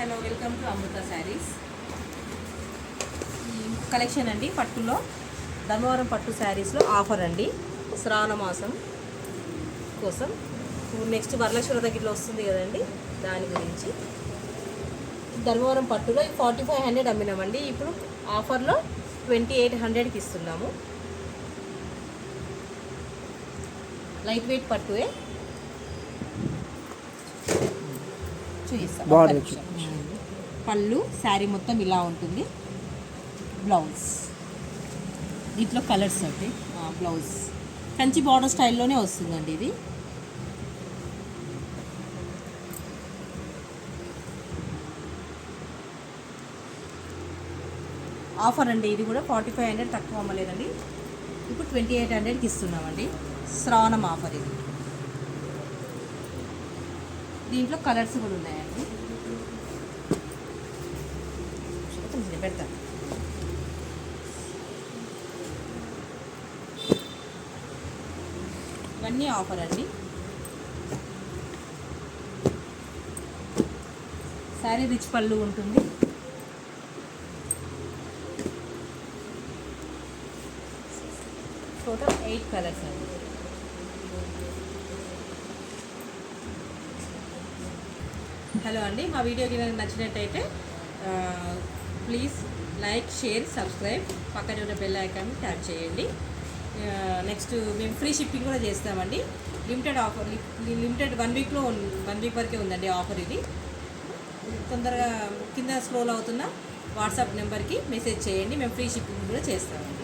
Hello welcome to Amrutha sarees. Collection అండి పట్టులో ధర్మవరం పట్టు శారీస్లో ఆఫర్ అండి శ్రావణ మాసం కోసం. నెక్స్ట్ వరలక్ష్మి దగ్గరలో వస్తుంది కదండి, దాని గురించి ధర్మవరం పట్టులో 4500 అమ్మినామండి. ఇప్పుడు ఆఫర్లో 2800కి ఇస్తున్నాము. లైట్ వెయిట్ పట్టువే చూపిస్తాం. పళ్ళు శారీ మొత్తం ఇలా ఉంటుంది. బ్లౌజ్ దీంట్లో కలర్స్ అంటే బ్లౌజ్ కంచి బార్డర్ స్టైల్లోనే వస్తుందండి. ఇది ఆఫర్ అండి. ఇది కూడా 4500 తక్కువ అమ్మలేదండి. ఇప్పుడు 2800కి ఇస్తున్నామండి. శ్రావణం ఆఫర్ ఇది. దీంట్లో కలర్స్ కూడా ఉన్నాయండి. పెడతాను. ఇవన్నీ ఆఫర్ అండి. శారీ రిచ్ పళ్ళు ఉంటుంది. టోటల్ 8 కలర్స్ అండి. హలో అండి, మా వీడియోకి నచ్చినట్టయితే ప్లీజ్ లైక్, షేర్, సబ్స్క్రైబ్, పక్కన ఉన్న బెల్ ఐకాన్ ట్యాప్ చేయండి. నెక్స్ట్ మేము ఫ్రీ షిప్పింగ్ కూడా చేస్తామండి. లిమిటెడ్ ఆఫర్, లిమిటెడ్ 1 వీక్ వరకే ఉందండి ఆఫర్. ఇది తొందరగా కింద స్క్రోల్ అవుతున్న వాట్సాప్ నెంబర్కి మెసేజ్ చేయండి. మేము ఫ్రీ షిప్పింగ్ కూడా చేస్తామండి.